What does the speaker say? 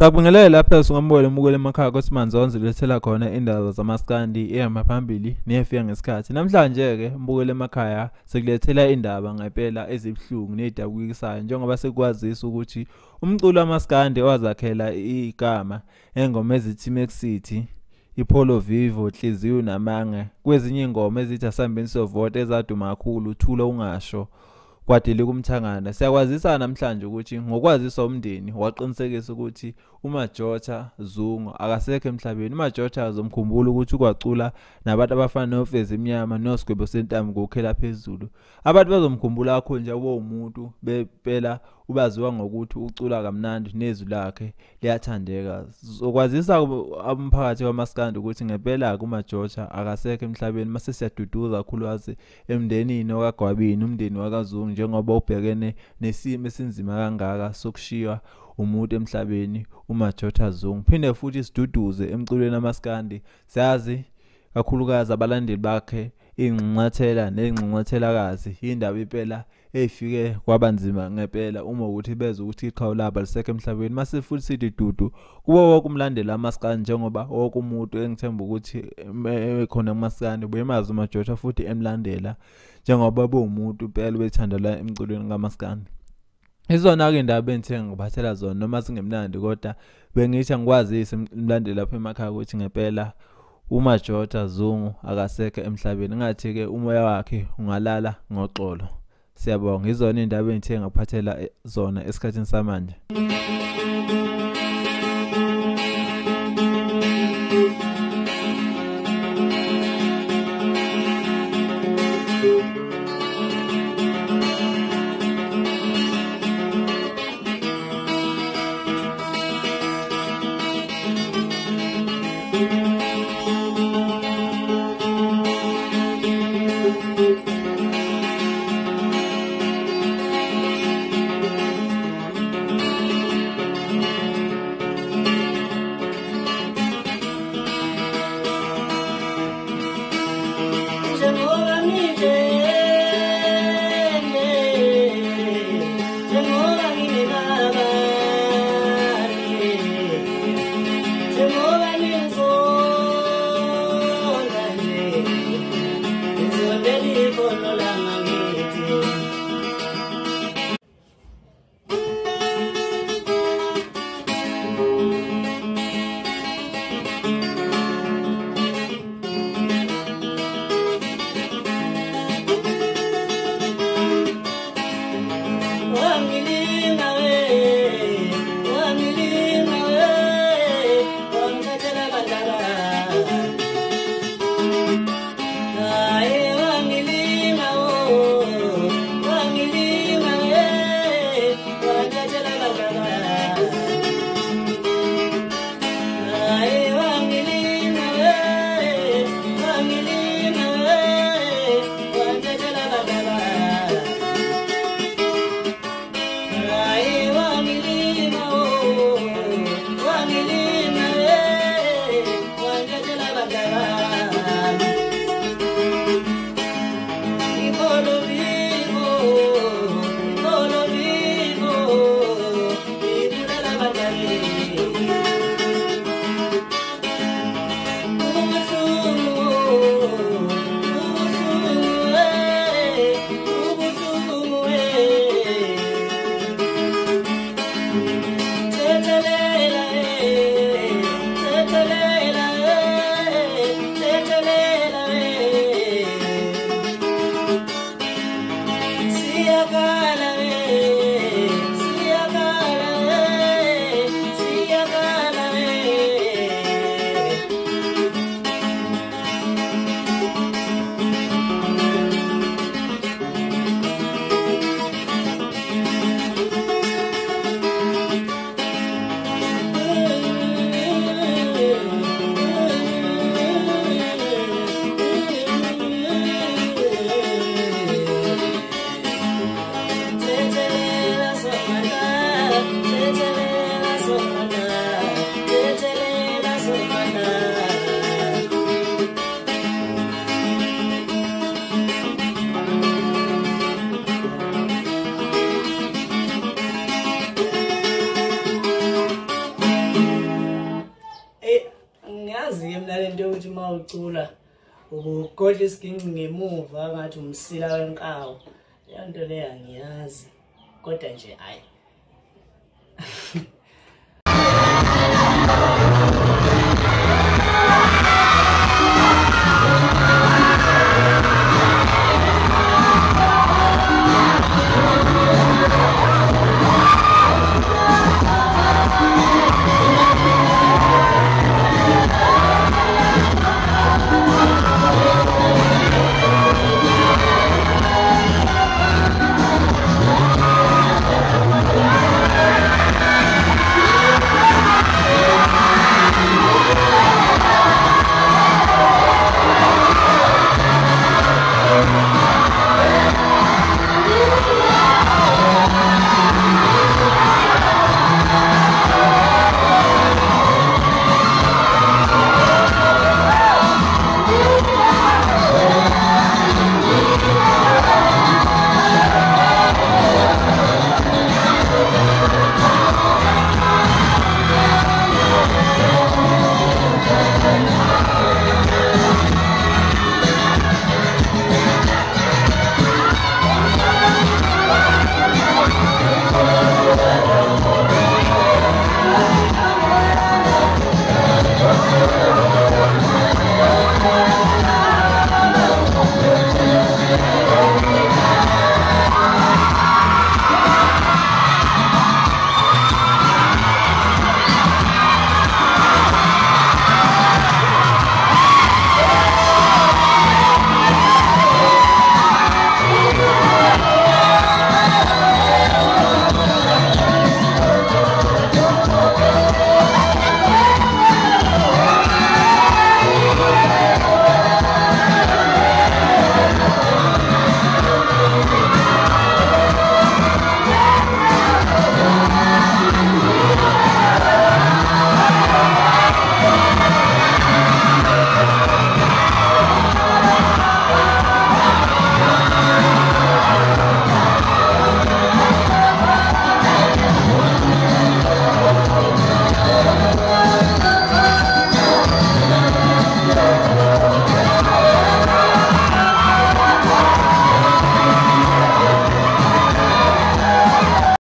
Sakubingelela lapha singamubona umukele emakhaya koSimanzi onzilethela khona indaba zamaskandi ehamba phambili nefika ngesikhathi. Namhlanje ke umukele emakhaya sekulethela indaba ngempela ezibhlungu nezidabukisayo njengoba sekwazisa ukuthi umculo wamaskandi owazakhela igama engoma ezithi Maxity, iPolo Vivo, Hliziyo naMange, kwezinye ingoma ezithi Asambeni Sovota ezaduma kakhulu, Thula ungasho kwadile kumthangana. Siyakwazisa namhlanje ukuthi ngokwazisa umndeni waqinisekisa ukuthi uMajotha Zungu akasekho emhlabeni. uMajotha azomkhumbula ukuthi ukwacula nabantu abafana noFezi Mnyama noSigwebo Sentamo ngokhela phezulu. Abantu bazomkhumbula kakhulu nje umuntu bephela ubaziwa ngokuthi ucula kamnandi nezwi lakhe liyathandeka. Sokwazisa umphakathi wamaskandi ukuthi ngempela uMajotha akasekho emhlabeni. Mase siyaduduza kakhulukazi emndenini wakwaGwabini, umndeni wakaZungu, njengoba ubhekene nesimo esinzima kangaka sokushiywa umuntu emhlabeni uMajotha Zungu. Phinde futhi siduduze emculweni wamaskandi, siyazi kakhulukazi abalandeli bakhe ingxinxathela nezingxinxathelakazi indaba impela efike kwabanzima ngempela uma ukuthi beza ukuthi iqhawe labo lisekho emhlabeni. Mase futhi sithi dudu kuwo wonke umlandeli wamaskandi, njengoba wonke umuntu engithemba ukuthi ekhona kumaskandi buyemazi uMajotha futhi emlandela njengoba umuntu impela bethandela emculweni kamaskandi. Izona ke indaba engithenga ngibhathela zona noma singemnandi, kodwa bengithi angikwazisi umlandeli lapha emakhaya ukuthi ngempela uMajotha Zungu akasekho emhlabeni, ngathi ke umoya wakhe ungalala ngoxolo. Siyabonga. Izona indaba engithenga ngibhathela zona esikhathini samanje. mawucula ubugodla isiginci ngemuva ngathi umsila wenkawu. Leyo nto leyo angiyazi kodwa nje hayi